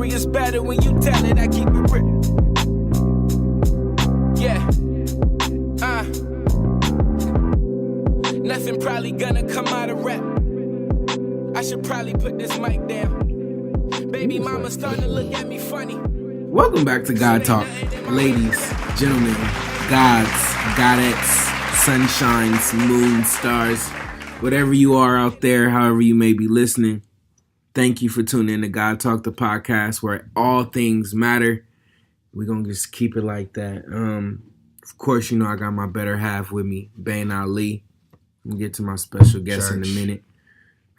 story is better when you tell it. I keep it real. Yeah. Nothing probably gonna come out of rap. I should probably put this mic down. Baby mama starting to look at me funny. Welcome back to God Talk. Ladies, gentlemen, gods, godettes, sunshines, moon, stars, whatever you are out there, however you may be listening, thank you for tuning in to God Talk, the podcast where all things matter. We're going to just keep it like that. Of course, you know I got my better half with me, Bain Ali. We'll get to my special guest in a minute.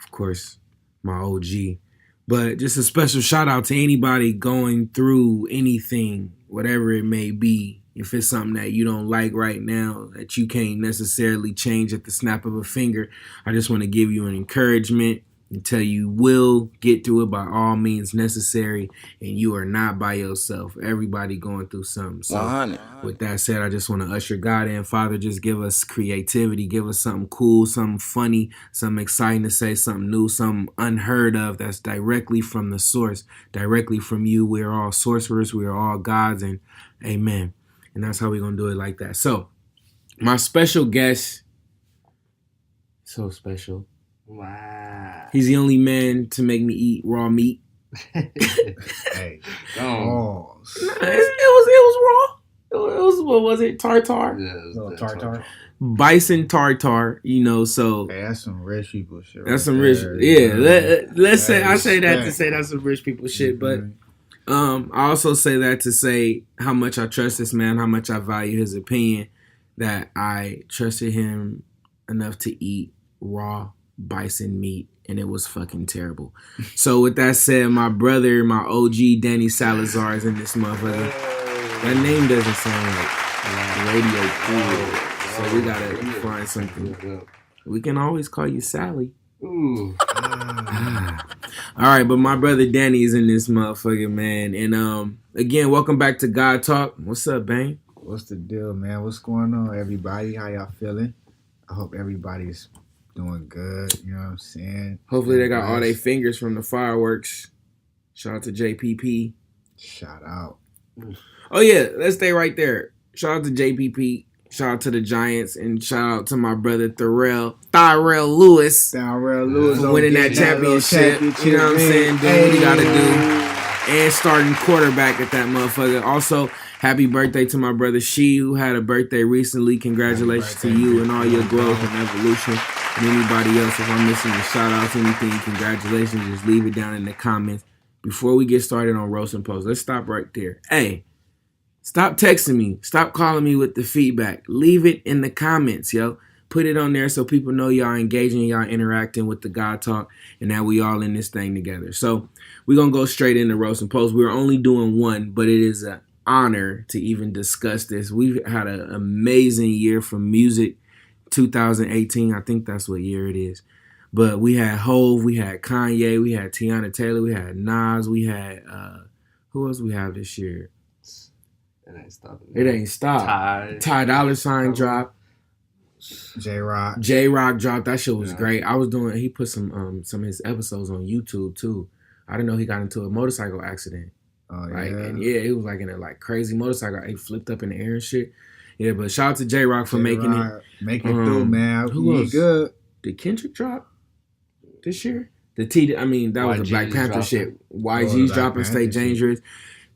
Of course, my OG. But just a special shout out to anybody going through anything, whatever it may be. If it's something that you don't like right now, that you can't necessarily change at the snap of a finger, I just want to give you an encouragement and tell you will get through it by all means necessary, and you are not by yourself. Everybody going through something. So 100. With that said, I just want to usher God in. Father, just give us creativity, give us something cool, something funny, something exciting to say, something new, something unheard of that's directly from the source, directly from you. We are all sorcerers, we are all gods, and amen. And that's how we're going to do it like that. So, my special guest, so special. Wow. He's the only man to make me eat raw meat. Hey, no, it was raw. It was, what was it? Tartar? Yeah, it was tartar. Bison tartar, you know, so. Hey, that's some rich people shit. That's some rich, yeah. Let's say, I say that to say that's some rich people shit, but I also say that to say how much I trust this man, how much I value his opinion, that I trusted him enough to eat raw bison meat, and it was fucking terrible. So with that said, my brother, my OG Danny Salazar is in this motherfucker. That name doesn't sound like radio cool, so we gotta find something. We can always call you Sally. Ooh. All right, but my brother Danny is in this motherfucker, man. And again, welcome back to God Talk. What's up, Bang? What's the deal, man? What's going on, everybody? How y'all feeling? I hope everybody's doing good. You know what I'm saying? Hopefully they got all their fingers from the fireworks. Shout out to JPP. Shout out. Oh yeah, let's stay right there. Shout out to JPP. Shout out to the Giants, and shout out to my brother Tyrell Lewis for winning that championship. You know what I'm saying? Doing what he got to do. And starting quarterback at that motherfucker. Also, happy birthday to my brother She, who had a birthday recently. Congratulations to you and all your growth and evolution. And anybody else, if I'm missing a shout out to anything, congratulations. Just leave it down in the comments. Before we get started on Roast and Post, let's stop right there. Hey. Stop texting me. Stop calling me with the feedback. Leave it in the comments, yo. Put it on there so people know y'all engaging, y'all interacting with the God Talk, and that we all in this thing together. So we're going to go straight into Roast and Post. We're only doing one, but it is an honor to even discuss this. We've had an amazing year for music, 2018. I think that's what year it is. But we had Hove, we had Kanye, we had Tiana Taylor, we had Nas, we had, who else we have this year? It ain't stopped. Ty Dolla Sign dropped. J-Rock dropped. That shit was great. He put some of his episodes on YouTube too. I didn't know he got into a motorcycle accident. Oh yeah. Right? And yeah, he was like in a like crazy motorcycle. He flipped up in the air and shit. Yeah, but shout out to J-Rock for making it. Making it through, man. Who else? Good. Did Kendrick drop this year? That was the Black Panther shit. YG's dropping Stay Dangerous.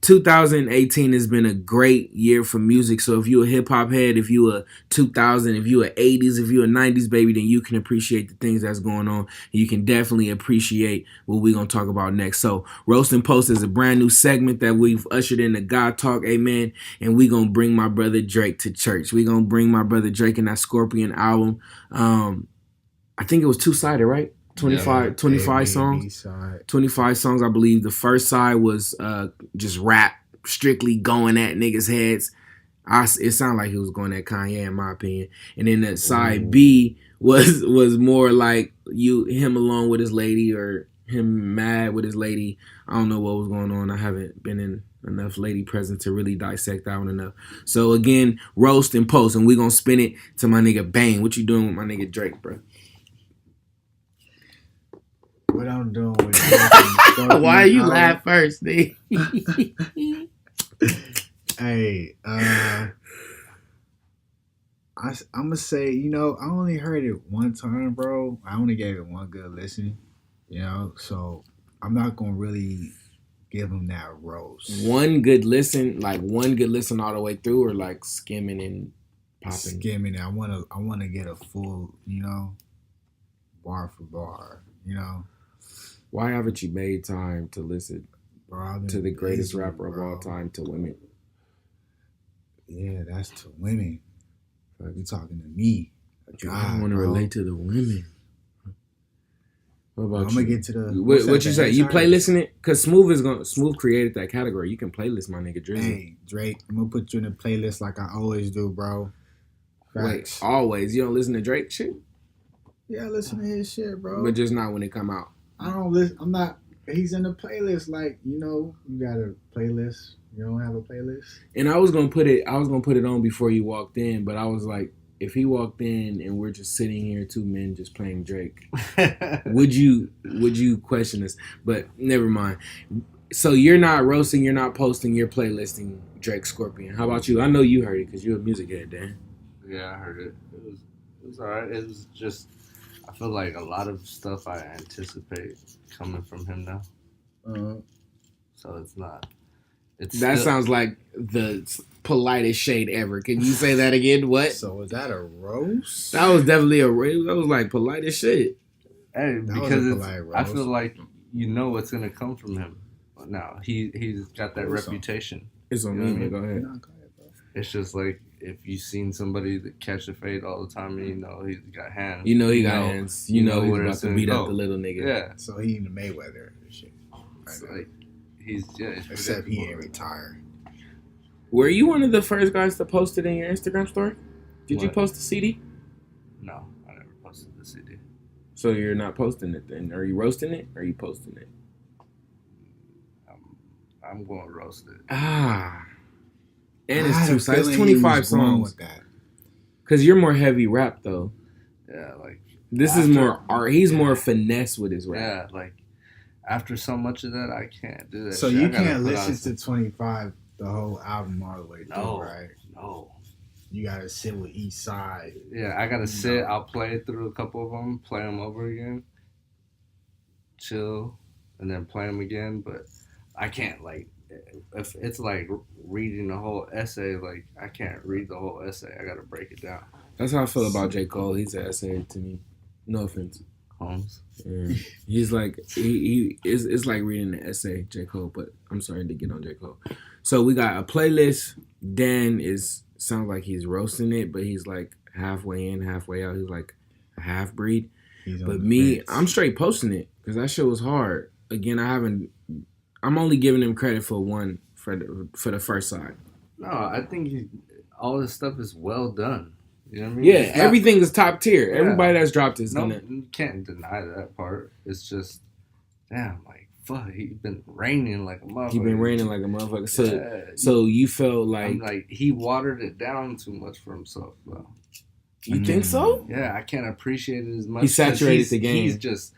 2018 has been a great year for music. So if you a hip hop head, if you a 2000, if you a 80s, if you a 90s baby, then you can appreciate the things that's going on. And you can definitely appreciate what we're going to talk about next. So Roast and Post is a brand new segment that we've ushered into God Talk. Amen. And we're going to bring my brother Drake to church. We're going to bring my brother Drake in that Scorpion album. I think it was two-sided, right? 25 songs. 25 songs, I believe. The first side was just rap, strictly going at niggas' heads. It sounded like he was going at Kanye, in my opinion. And then that side B was more like him alone with his lady, or him mad with his lady. I don't know what was going on. I haven't been in enough lady presence to really dissect that one enough. So again, Roast and Post, and we gonna spin it to my nigga Bane. What you doing with my nigga Drake, bro? What I'm doing with Drake Why you laugh first, nigga? Hey, I'm gonna say, you know, I only heard it one time, bro. I only gave it one good listen, you know, so I'm not gonna really give him that roast. One good listen all the way through, or like skimming and popping. Skimming. I wanna get a full, you know, bar for bar, you know. Why haven't you made time to listen to the greatest rapper of all time to women? Yeah, that's to women. Like, you talking to me. I want to relate to the women. What about I'm you? gonna get to the. What you say? You playlisting it? Cause Smooth created that category. You can playlist my nigga Drizzy. Hey Drake, I'm gonna put you in a playlist like I always do, bro. Facts. Wait, always? You don't listen to Drake shit? Yeah, I listen to his shit, bro. But just not when it come out. I don't listen. I'm not. He's in the playlist. Like, you know, you got a playlist. You don't have a playlist. And I was gonna put it on before you walked in, but I was like, if he walked in and we're just sitting here, two men just playing Drake, would you question us? But never mind. So you're not roasting, you're not posting, you're playlisting Drake Scorpion. How about you? I know you heard it because you're a music head, Dan. Yeah, I heard it. It was alright. It was just, I feel like a lot of stuff I anticipate coming from him now. So it's not. That sounds like the politest shade ever. Can you say that again? What? So was that a roast? That was definitely a roast. That was like politest shit. Hey, because I feel like you know what's gonna come from him. Now he's got that reputation. It's on me. Man. Go ahead. No, go ahead, bro. It's just like if you've seen somebody that catch a fade all the time, and you know he's got hands. You know he got hands. You know he's about to beat up the little nigga. Yeah. So he in the Mayweather and shit. It's like except he ain't retired. Were you one of the first guys to post it in your Instagram story? Did you post the CD? No, I never posted the CD. So you're not posting it then? Are you roasting it? Or are you posting it? I'm going to roast it. And it's 2 sides. 25 songs. With that. Because you're more heavy rap though. Yeah, like this is more art. He's more finesse with his rap. Yeah, like after so much of that, I can't do that. So shit. You can't listen to 25 the whole album all the way through, right? No. You gotta sit with each side. Yeah, I gotta sit. I'll play through a couple of them, play them over again, chill, and then play them again. But I can't, like, if it's like reading the whole essay, like I can't read the whole essay. I gotta break it down. That's how I feel about J. Cole. He's an essay to me. No offense. Holmes. Yeah. He's like it's like reading an essay, J. Cole, but I'm sorry to get on J. Cole. So we got a playlist. Dan sounds like he's roasting it, but he's like halfway in, halfway out. He's like a half breed. But me, I'm straight posting it because that shit was hard. Again, I'm only giving him credit for the first side. No, I think all this stuff is well done. You know what I mean? Yeah, everything is top tier. Yeah. Everybody that's dropped is gonna. You can't deny that part. It's just, damn, like fuck. He's been raining like a motherfucker. So you felt like he watered it down too much for himself, bro. You think so? Yeah, I can't appreciate it as much. He saturated the game. He's just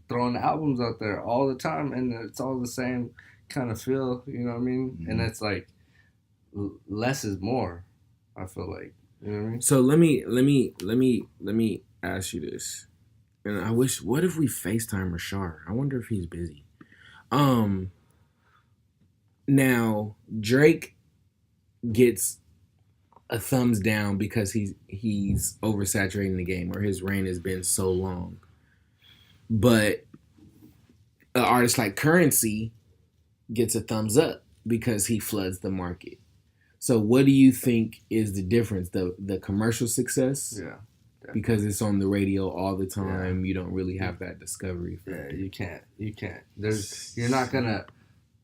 throwing albums out there all the time, and it's all the same kind of feel. You know what I mean? Mm-hmm. And it's like less is more. I feel like, you know what I mean? So let me ask you this. And I wish, what if we FaceTime Rashard? I wonder if he's busy. Now Drake gets a thumbs down because he's oversaturating the game, or his reign has been so long. But an artist like Currency gets a thumbs up because he floods the market. So what do you think is the difference? The commercial success? Yeah. Definitely. Because it's on the radio all the time. Yeah. You don't really have that discovery factor. Yeah, you can't. You're not going to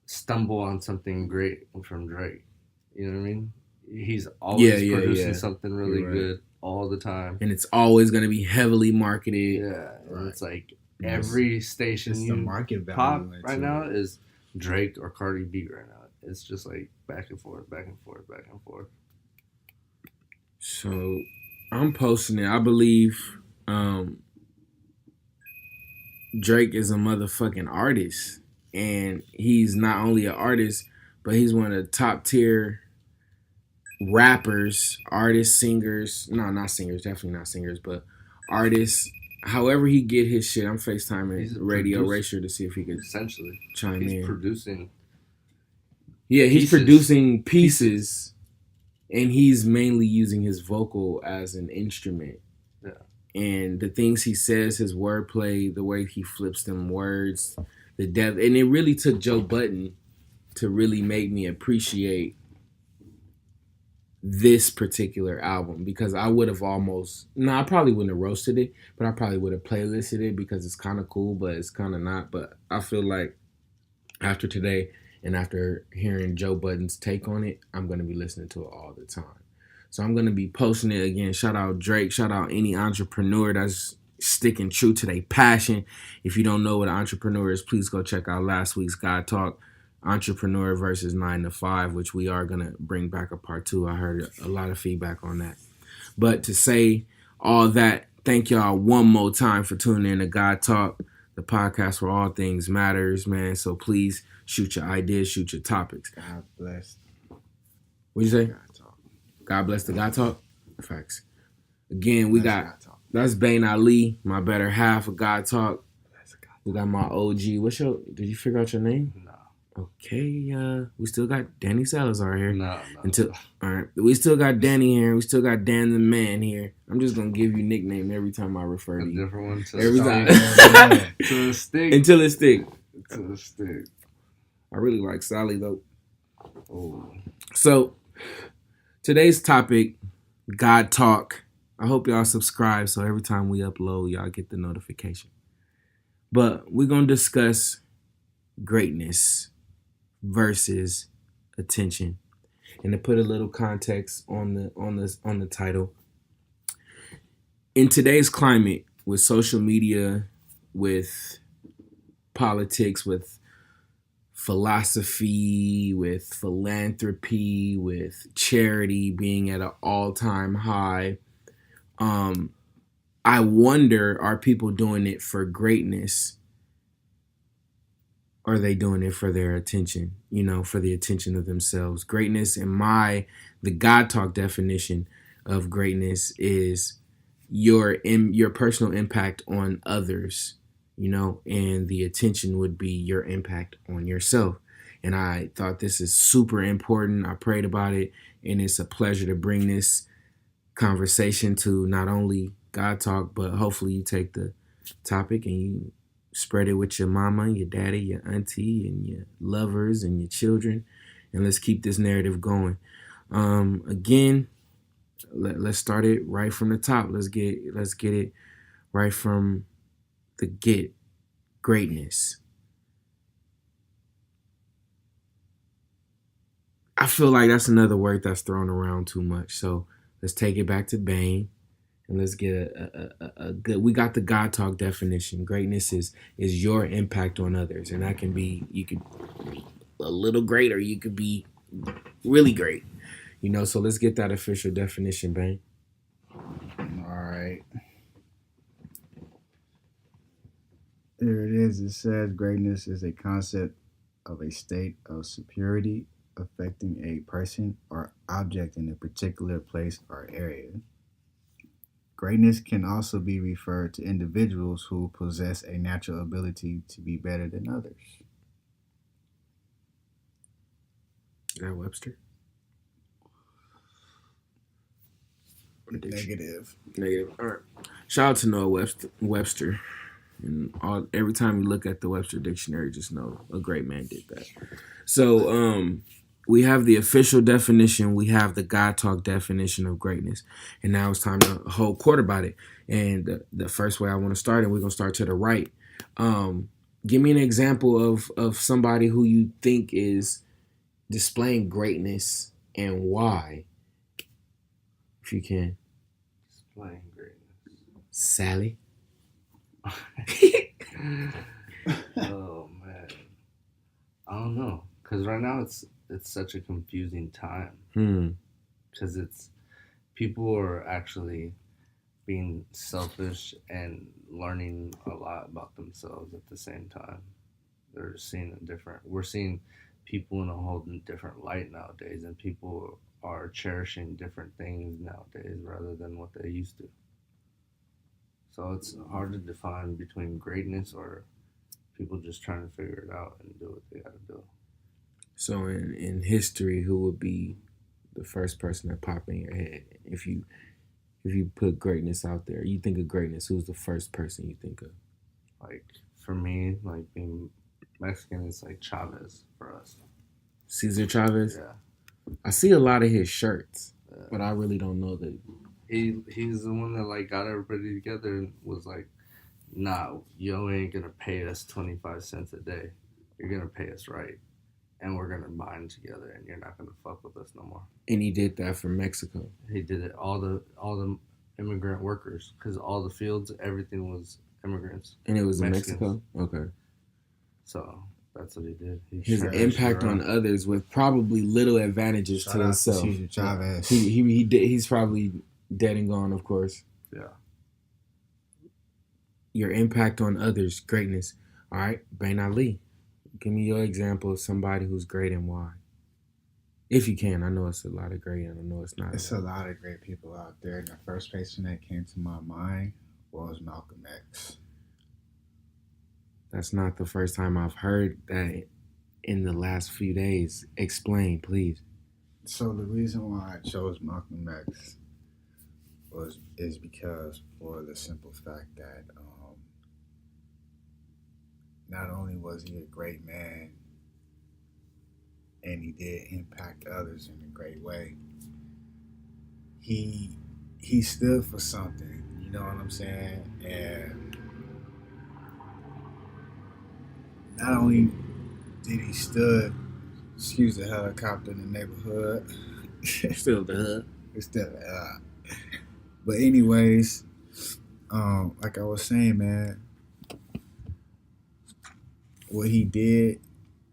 stumble on something great from Drake. You know what I mean? He's always producing something really good all the time. And it's always going to be heavily marketed. Yeah. And it's like every station the market value pop right now is Drake or Cardi B right now. It's just like back and forth, back and forth, back and forth. So I'm posting it. I believe Drake is a motherfucking artist. And he's not only an artist, but he's one of the top tier rappers, artists, singers. No, not singers. Definitely not singers, but artists. However he get his shit. I'm FaceTiming Radio Racer to see if he could essentially chime in. He's producing. Yeah, he's producing pieces, and he's mainly using his vocal as an instrument. Yeah. And the things he says, his wordplay, the way he flips them words, the depth. And it really took Joe Budden to really make me appreciate this particular album, because I would have I probably wouldn't have roasted it, but I probably would have playlisted it because it's kind of cool, but it's kind of not. But I feel like after today and after hearing Joe Budden's take on it, I'm going to be listening to it all the time. So I'm going to be posting it again. Shout out Drake. Shout out any entrepreneur that's sticking true to their passion. If you don't know what an entrepreneur is, please go check out last week's GodTalk. Entrepreneur versus 9 to 5, which we are going to bring back a part 2. I heard a lot of feedback on that. But to say all that, thank y'all one more time for tuning in to GodTalk, the podcast where all things matters, man. So please shoot your ideas, shoot your topics. God bless. What'd you say? God bless the GodTalk? Facts. Again, that's Bain Ali, my better half of GodTalk. We got my OG. Did you figure out your name? No. Okay, we still got Danny Salazar here. No. All right, we still got Danny here. We still got Dan the Man here. I'm just gonna give you nickname every time I refer to you. Different one. Every time. Until it stick. Until it stick. Until it stick. I really like Sally though. Oh. So today's topic, GodTalk. I hope y'all subscribe so every time we upload, y'all get the notification. But we're gonna discuss greatness versus attention. And to put a little context on the title, in today's climate, with social media, with politics, with philosophy, with philanthropy, with charity being at an all-time high, I wonder, are people doing it for greatness? Or are they doing it for their attention, for the attention of themselves? Greatness, the GodTalk definition of greatness is your personal impact on others, and the attention would be your impact on yourself. And I thought this is super important. I prayed about it, and it's a pleasure to bring this conversation to not only GodTalk, but hopefully you take the topic and you spread it with your mama, your daddy, your auntie, and your lovers and your children. And let's keep this narrative going. Again, let's start it right from the top. Let's get it right from the get. Greatness. I feel like that's another word that's thrown around too much. So let's take it back to Bane. And let's get a good. We got the GodTalk definition. Greatness is your impact on others, and that can be, you could be a little great, or you could be really great. So let's get that official definition, Bang. All right. There it is. It says greatness is a concept of a state of superiority affecting a person or object in a particular place or area. Greatness can also be referred to individuals who possess a natural ability to be better than others. Is that Webster? Negative. All right. Shout out to Noah Webster. And every time you look at the Webster dictionary, just know a great man did that. So, we have the official definition. We have the GodTalk definition of greatness. And now it's time to hold court about it. And the first way I want to start, and we're going to start to the right. Give me an example of somebody who you think is displaying greatness and why, if you can. Displaying greatness. Sally? Oh, man. I don't know. Because right now it's such a confusing time. Because people are actually being selfish and learning a lot about themselves at the same time. They're seeing it different. We're seeing people in a whole different light nowadays, and people are cherishing different things nowadays rather than what they used to. So it's hard to define between greatness or people just trying to figure it out and do what they got to do. So in history, who would be the first person that pop in your head if you put greatness out there? You think of greatness, who's the first person you think of? Like for me, like being Mexican, it's like Chavez for us. Cesar Chavez? Yeah. I see a lot of his shirts, but I really don't know that. He's the one that like got everybody together and was like, nah, you ain't gonna pay us 25 cents a day. You're gonna pay us right. And we're gonna bind together, and you're not gonna fuck with us no more. And he did that for Mexico. He did it all the immigrant workers, because all the fields, everything was immigrants. And it was Mexicans. In Mexico. Okay. So that's what he did. His impact on others with probably little advantages to himself. Chavez. He's probably dead and gone, of course. Yeah. Your impact on others, greatness. All right, Ben Ali. Give me your example of somebody who's great and why. If you can. I know it's a lot of great and I know it's not. It's a lot of great people out there. And the first person that came to my mind was Malcolm X. That's not the first time I've heard that in the last few days. Explain, please. So the reason why I chose Malcolm X is because for the simple fact that not only was he a great man and he did impact others in a great way, he stood for something, you know what I'm saying? And not only did he stood, excuse the helicopter in the neighborhood. Still the hood. It's still the hood. But anyways, like I was saying, man, what he did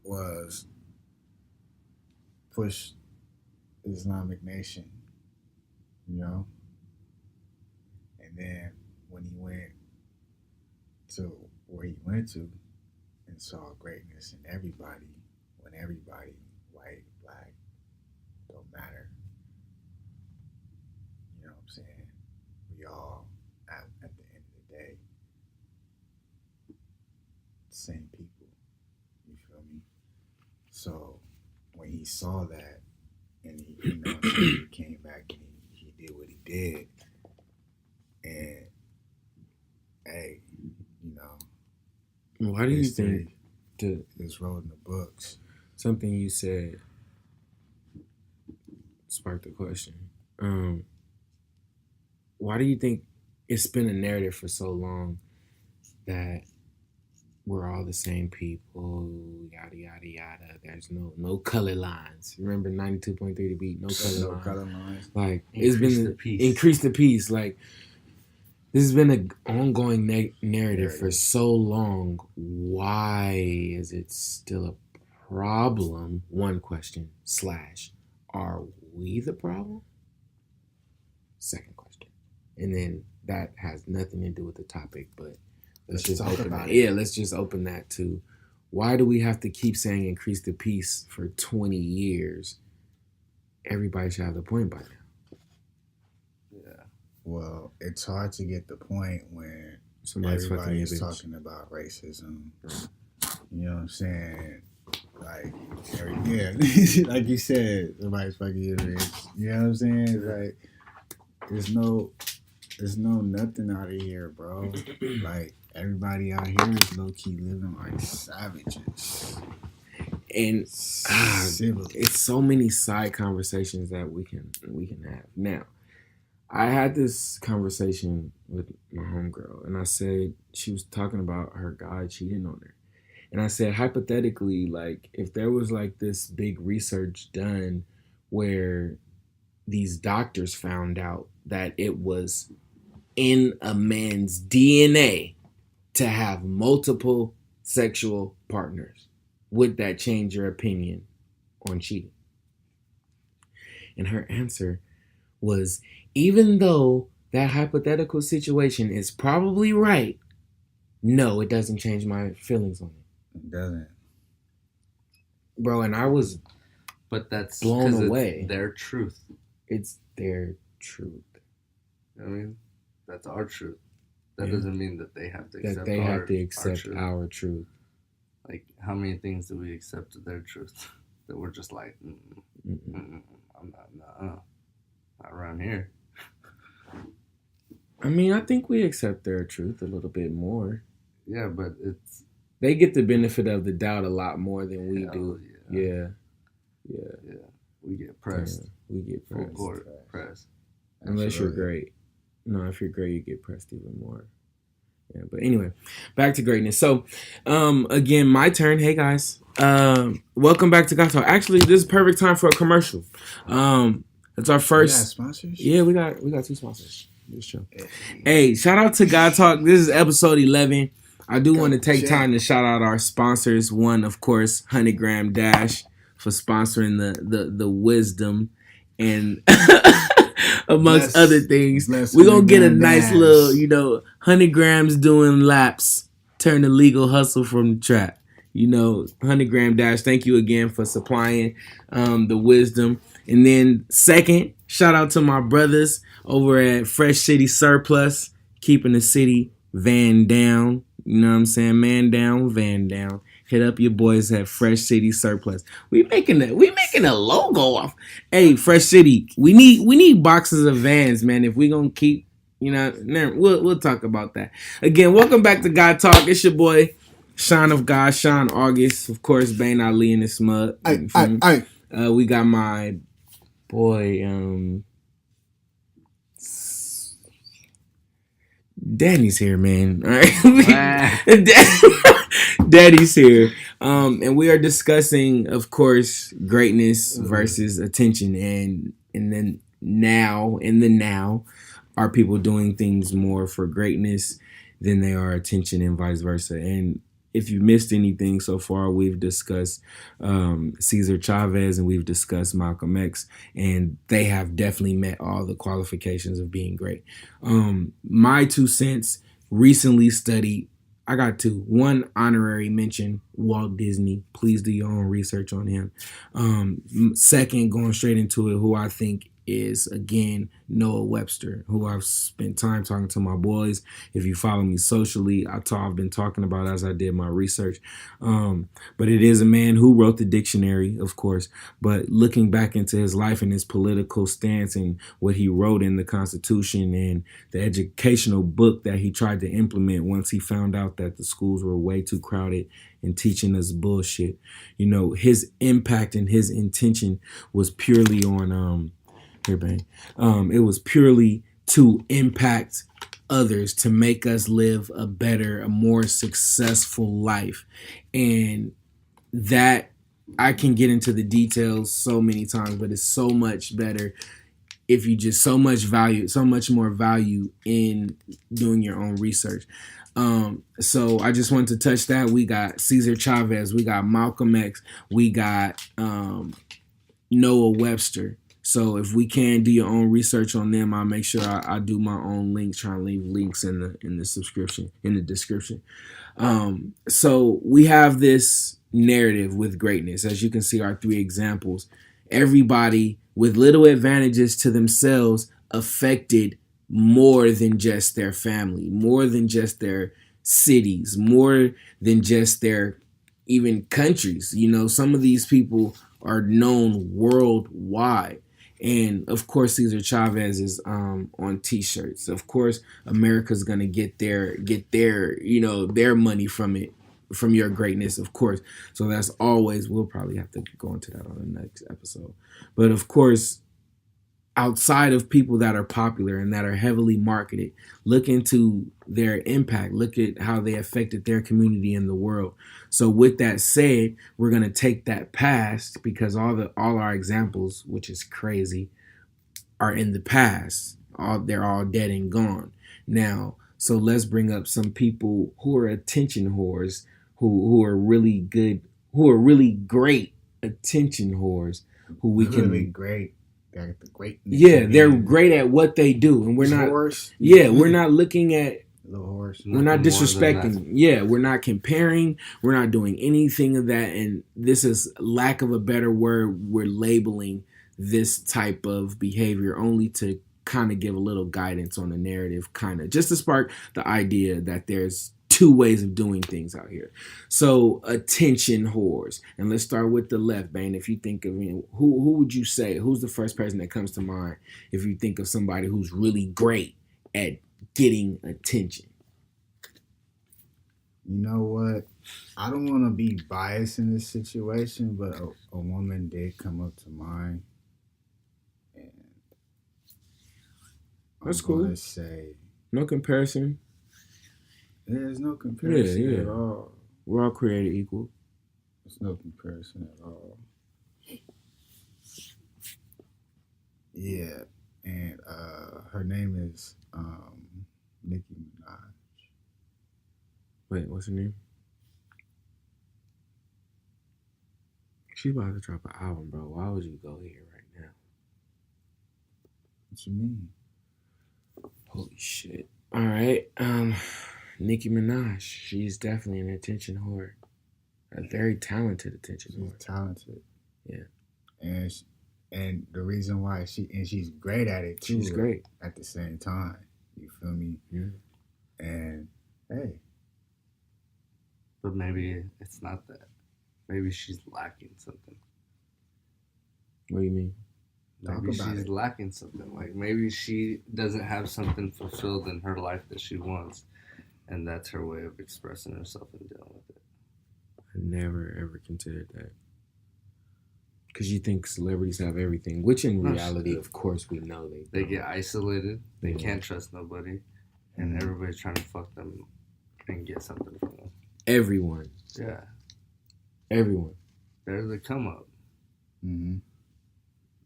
was push Islamic Nation, you know? And then when he went to where he went to and saw greatness in everybody, when everybody, white, black, don't matter, you know what I'm saying? We all, at the end of the day, same people. You feel me? So when he saw that and he, you know, he came back and he did what he did, and hey, you know, why do you think it's wrote in the books? Something you said sparked the question. Why do you think it's been a narrative for so long that we're all the same people, yada, yada, yada. There's no color lines. Remember 92.3 The Beat, no color lines. Like, increase the peace. Like, this has been an ongoing narrative for so long. Why is it still a problem? One question, / are we the problem? Second question. And then that has nothing to do with the topic, but let's just open that. Yeah, let's just open that too. Why do we have to keep saying increase the peace for 20 years? Everybody should have the point by now. Yeah. Well, it's hard to get the point when everybody's talking about racism. You know what I'm saying? Like, yeah, like you said, somebody's fucking you rich. You know what I'm saying? Like, there's no nothing out of here, bro. Like, everybody out here is low-key living like savages. And it's so many side conversations that we can have. Now, I had this conversation with my homegirl, and I said, she was talking about her guy cheating on her. And I said, hypothetically, like, if there was like this big research done where these doctors found out that it was in a man's DNA to have multiple sexual partners, would that change your opinion on cheating? And her answer was, even though that hypothetical situation is probably right, no, it doesn't change my feelings on it. It doesn't. Bro, and I was blown away. It's their truth. It's their truth. I mean, that's our truth. That doesn't mean that they have to accept our truth. Like, how many things do we accept of their truth that we're just like, I'm not around here. I mean, I think we accept their truth a little bit more. Yeah, but they get the benefit of the doubt a lot more than we do. Yeah. We get pressed. We get pressed. Full court pressed. Unless you're great. No, if you're great, you get pressed even more. Yeah, but anyway, back to greatness. So, again, my turn. Hey guys, welcome back to GodTalk. Actually, this is perfect time for a commercial. It's our first. We got sponsors? Yeah, we got 2 sponsors. This show. Hey, shout out to GodTalk. This is episode 11. I do want to take time to shout out our sponsors. One, of course, 100 Gram Dash for sponsoring the wisdom and. Amongst other things, we're going to get a nice little, 100 grams doing laps, turn the legal hustle from the trap. 100 Gram Dash, thank you again for supplying the wisdom. And then second, shout out to my brothers over at Fresh City Surplus, keeping the city van down. You know what I'm saying? Man down, van down. Hit up your boys at Fresh City Surplus. We making a logo off. Hey, Fresh City, we need boxes of vans, man. If we gonna keep, we'll talk about that. Again, welcome back to GodTalk. It's your boy, Sean of God, Sean Auguste, of course, Bane Ali in the smug. We got my boy, Danny's here, man. All right. Daddy's here. And we are discussing, of course, greatness versus attention. And then now, are people doing things more for greatness than they are attention and vice versa? And if you missed anything so far, we've discussed Cesar Chavez and we've discussed Malcolm X, and they have definitely met all the qualifications of being great. My 2 cents, recently studied, I got 2. One, honorary mention, Walt Disney. Please do your own research on him. Second, going straight into it, who I think is, again, Noah Webster, who I've spent time talking to my boys. If you follow me socially, I've been talking about as I did my research. But it is a man who wrote the dictionary, of course. But looking back into his life and his political stance and what he wrote in the Constitution and the educational book that he tried to implement once he found out that the schools were way too crowded and teaching us bullshit. His impact and his intention was purely on it was purely to impact others, to make us live a better, a more successful life. And that, I can get into the details so many times, but it's so much better if you just so much more value in doing your own research. So I just wanted to touch that. We got Cesar Chavez, we got Malcolm X, we got Noah Webster. So if we can do your own research on them, I'll make sure I do my own links, try and leave links in the description. So we have this narrative with greatness. As you can see, our 3 examples, everybody with little advantages to themselves affected more than just their family, more than just their cities, more than just their even countries. Some of these people are known worldwide. And of course, Cesar Chavez is on T-shirts. Of course, America's gonna get their their money from it, from your greatness, of course. So that's always. We'll probably have to go into that on the next episode. But of course, outside of people that are popular and that are heavily marketed, look into their impact. Look at how they affected their community in the world. So with that said, we're going to take that past, because all our examples, which is crazy, are in the past. They're all dead and gone. Now, so let's bring up some people who are attention whores, who are really good, who are really great attention whores, who we can be great. got the great. Yeah, they're great at what they do, and we're not. Horse. Yeah, we're not looking at. Little horse. We're not disrespecting. Yeah, we're not comparing. We're not doing anything of that. And this is, lack of a better word, we're labeling this type of behavior only to kind of give a little guidance on the narrative, kind of just to spark the idea that there's two ways of doing things out here. So attention whores. And let's start with the left, Bane. If you think of, who would you say, who's the first person that comes to mind if you think of somebody who's really great at getting attention? You know what? I don't want to be biased in this situation, but a woman did come up to mind. And that's cool. I'm say, no comparison. There's no comparison at all. We're all created equal. There's no comparison at all. Yeah. And her name is Nicki Minaj. Wait, what's her name? She's about to drop an album, bro. Why would you go here right now? What you mean? Holy shit. All right. Nicki Minaj. She's definitely an attention whore. A very talented attention whore. She's talented. Yeah. And the reason why she's great at it too. She's great. At the same time. You feel me? Yeah. And hey. But maybe it's not that. Maybe she's lacking something. What do you mean? Maybe she's lacking something. Like maybe she doesn't have something fulfilled in her life that she wants. And that's her way of expressing herself and dealing with it. I never, ever considered that. Because you think celebrities have everything, which in reality, of course, we know they get isolated. They can't trust nobody. And everybody's trying to fuck them and get something from them. Everyone. Yeah. Everyone. They're the come up. Mm-hmm.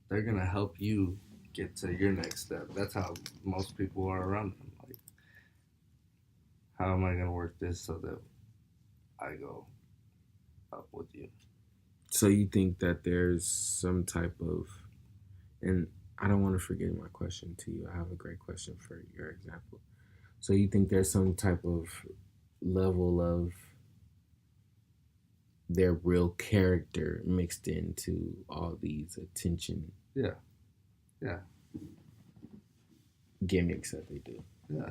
They're going to help you get to your next step. That's how most people are around them. Like, how am I going to work this so that I go up with you? So you think that there's some type of, and I don't want to forget my question to you. I have a great question for your example. So you think there's some type of level of their real character mixed into all these attention gimmicks that they do? Yeah.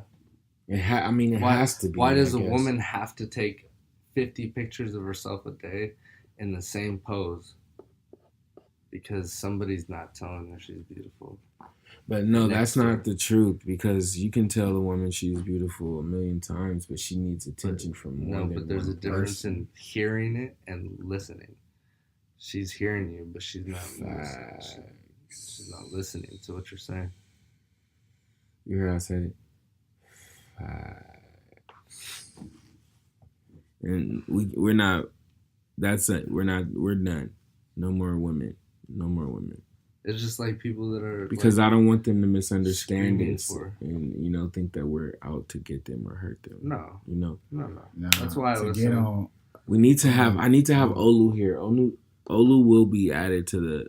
It has to be. Why does a woman have to take 50 pictures of herself a day in the same pose? Because somebody's not telling her she's beautiful. But no, that's not the truth, because you can tell a woman she's beautiful a million times, but she needs attention from more than one person. No, but there's a difference in hearing it and listening. She's hearing you, but she's not listening. She's not listening to what you're saying. You heard I said it? And we're not. That's it. We're done. No more women. It's just like people that are, because I don't want them to misunderstand us and think that we're out to get them or hurt them. No. No. That's why I was saying we need to have. I need to have Olu here. Olu will be added to the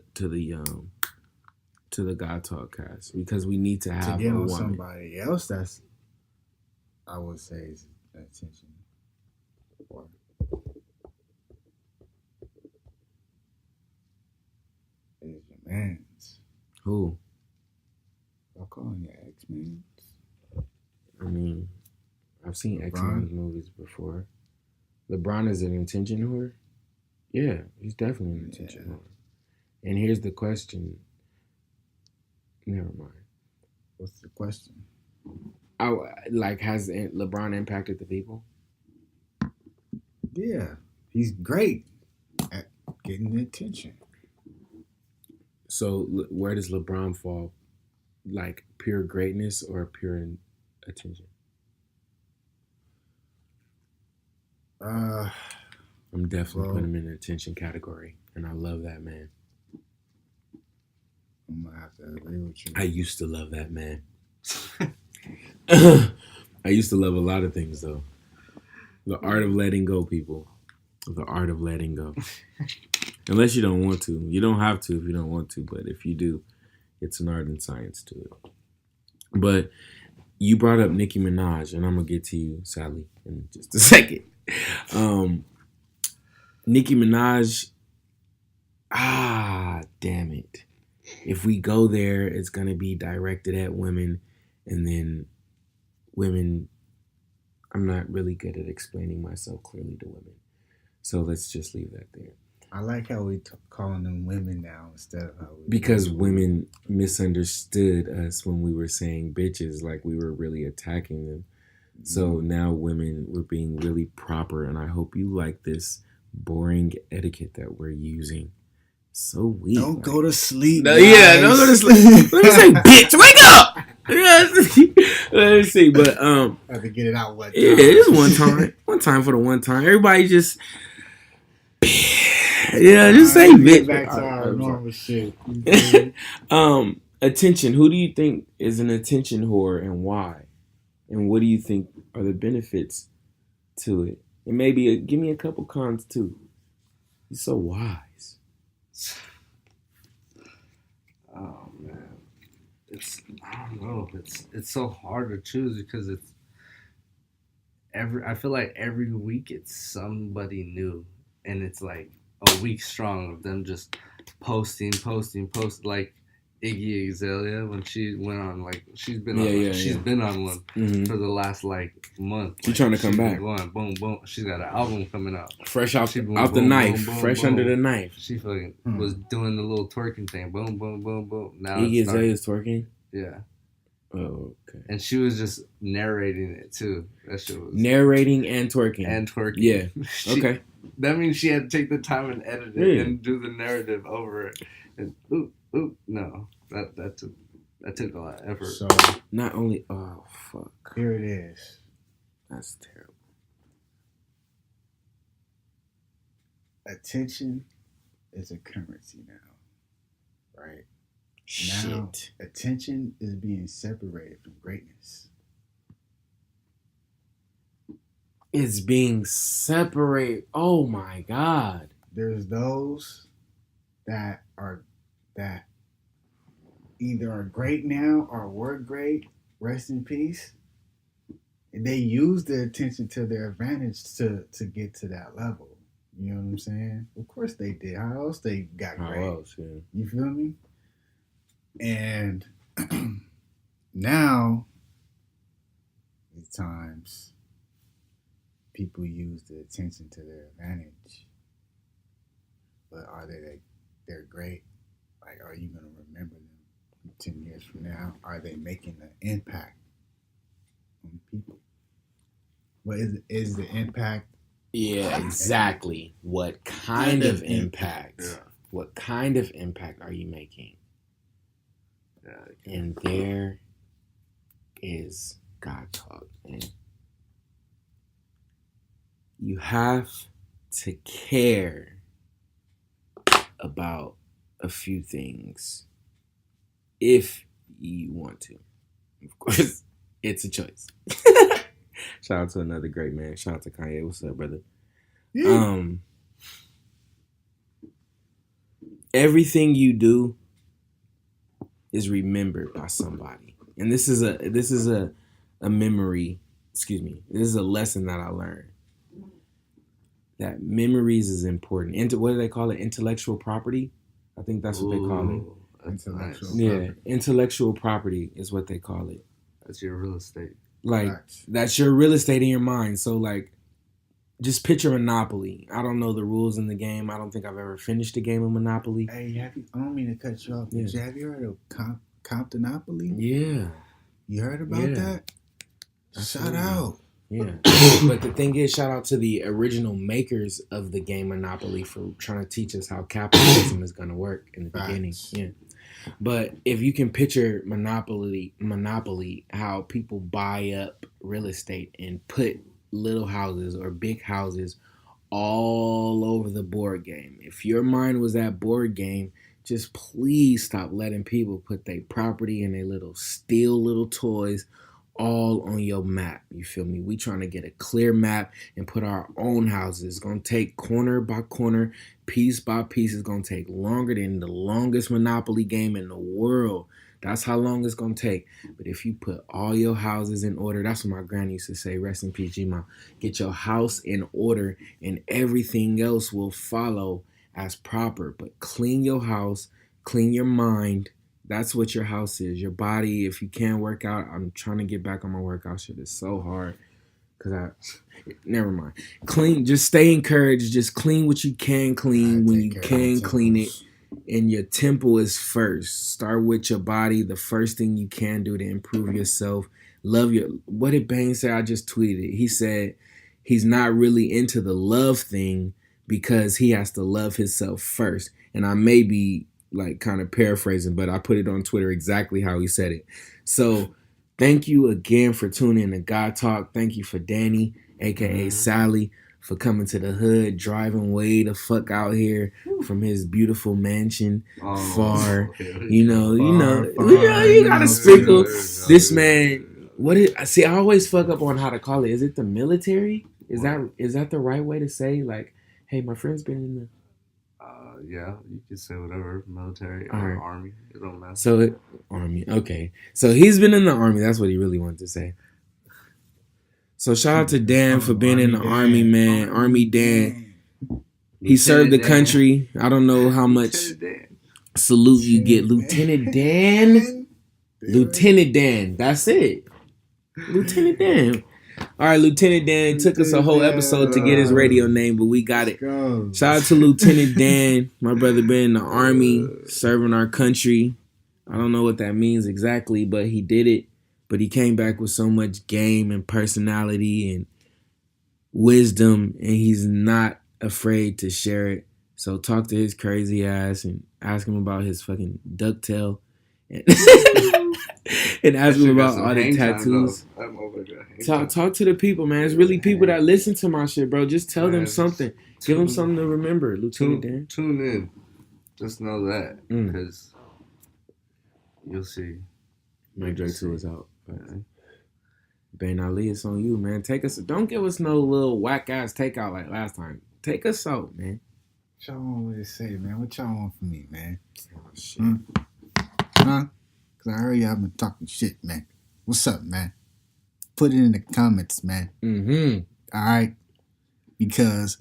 GodTalk cast, because we need to have to get a on woman. Somebody else. That's, I would say, is attention. Or is your man's. Who? Y'all calling your X-Men? I mean, I've seen X-Men movies before. LeBron is an attention whore? Yeah, he's definitely an attention whore. And here's the question. Never mind. What's the question? Has LeBron impacted the people? Yeah, he's great at getting the attention. So where does LeBron fall? Like pure greatness or pure attention? I'm definitely putting him in the attention category, and I love that man. I'm gonna have to agree with you. I used to love that man. I used to love a lot of things, though. The art of letting go, people. The art of letting go. Unless you don't want to. You don't have to if you don't want to, but if you do, It's an art and science to it. But you brought up Nicki Minaj, and I'm gonna get to you, Sally, in just a second. Nicki Minaj. Damn it. If we go there, it's gonna be directed at women, and then women. I'm not really good at explaining myself clearly to women, so let's just leave that there. I like how we calling them women now instead of how we... Because women misunderstood us when we were saying bitches, like we were really attacking them. So now women, we're being really proper, and I hope you like this boring etiquette that we're using. So weak. Don't go to sleep. No, yeah, don't go to sleep. Let me say, bitch, wake up. Let me see, but I have to get it out. What? Yeah, it's one time for the one time. Everybody just. Yeah, just say bitch. Back to our normal shit. Attention. Who do you think is an attention whore and why? And what do you think are the benefits to it? And maybe give me a couple cons too. You're so wise. Oh man, I don't know. It's so hard to choose because I feel like every week it's somebody new, and it's like a week strong of them just posting like Iggy Azalea when she went on, like she's been on one for the last like month. She's trying to come back. Going, boom, boom. She's got an album coming out. Fresh out the knife. Fresh under the knife. She fucking was doing the little twerking thing. Boom, boom, boom, boom. Now Iggy Azalea's twerking? Yeah. Oh, okay. And she was just narrating it too. That shit was narrating and twerking. Yeah. Okay. That means she had to take the time and edit it and do the narrative over it. And no, that took a lot of effort. So not only fuck. Here it is. That's terrible. Attention is a currency now, right? Shit. Now, attention is being separated from greatness. It's being separated. Oh my God. There's those that either are great now or were great, rest in peace. And they use their attention to their advantage to get to that level. You know what I'm saying? Of course they did. How else they got great? How else, yeah. You feel me? And now, these times, people use the attention to their advantage. But are they're great? Like, are you going to remember them 10 years from now? Are they making an impact on people? What is the impact? Yeah, exactly. What kind of impact? Yeah. What kind of impact are you making? And there is GodTalk. And you have to care about a few things if you want to. Of course, it's a choice. Shout out to another great man. Shout out to Kanye. What's up, brother? Yeah. Everything you do is remembered by somebody. And this is a memory, excuse me. This is a lesson that I learned. That memories is important. What do they call it? Intellectual property? I think that's what they call it. Intellectual property. Intellectual property is what they call it. That's your real estate. Like, that's your real estate in your mind. So, like, just picture Monopoly. I don't know the rules in the game. I don't think I've ever finished a game of Monopoly. Hey, I don't mean to cut you off. Yeah. Have you heard of Comptonopoly? Yeah. You heard about that? Shout out. Yeah. But the thing is, shout out to the original makers of the game Monopoly for trying to teach us how capitalism is going to work in the beginning. Yeah. But if you can picture Monopoly, how people buy up real estate and put little houses or big houses all over the board game. If your mind was that board game, just please stop letting people put their property and their little toys all on your map. You feel me? We trying to get a clear map and put our own houses. It's gonna take corner by corner, piece by piece. It's going to take longer than the longest Monopoly game in the world. That's how long it's going to take. But if you put all your houses in order, that's what my granny used to say, rest in peace, G-Ma. Get your house in order and everything else will follow as proper. But clean your house, clean your mind. That's what your house is. Your body, if you can't work out, I'm trying to get back on my workout shit. It's so hard. Never mind. Clean, just stay encouraged. Just clean what you can clean when you can clean it. And your temple is first. Start with your body. The first thing you can do to improve yourself. What did Bane say? I just tweeted it. He said he's not really into the love thing because he has to love himself first. And I may be like kind of paraphrasing, but I put it on Twitter exactly how he said it. So thank you again for tuning in to God Talk. Thank you for Danny, a.k.a. Sally, for coming to the hood, driving way the fuck out here from his beautiful mansion far. You gotta sprinkle this man. I always fuck up on how to call it. Is it the military? Is that the right way to say, like, hey, my friend's been in the... Yeah, you can say whatever, military or army. It don't matter. So, army, okay. So he's been in the army. That's what he really wanted to say. So shout out to Dan for being in the army, man. Army Dan. He served the country. I don't know how much salute you get. Lieutenant Dan. Lieutenant Dan. That's it. Lieutenant Dan. All right, Lieutenant Dan. It took us a whole episode to get his radio name, but we got it. Shout out to Lieutenant Dan. My brother been in the army, serving our country. I don't know what that means exactly, but he did it. But he came back with so much game and personality and wisdom, and he's not afraid to share it. So talk to his crazy ass and ask him about his fucking ducktail. And ask him about all the tattoos. Talk to the people, man. It's really people that listen to my shit, bro. Just tell them something. Give them something to remember, Lieutenant Dan. Tune in. Just know that. Because you'll see. Mike Drake 2 is out. Bane Ali, it's on you, man. Take us. Don't give us no little whack ass takeout like last time. Take us out, man. What y'all want me to say, man? What y'all want from me, man? Oh, shit. Huh? Because I heard y'all been talking shit, man. What's up, man? Put it in the comments, man. All right? Because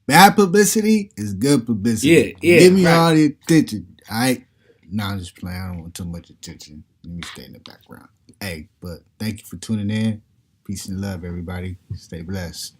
bad publicity is good publicity. Yeah. Give me all the attention, all right? Nah, I'm just playing. I don't want too much attention. Let me stay in the background. Hey, but thank you for tuning in. Peace and love, everybody. Stay blessed.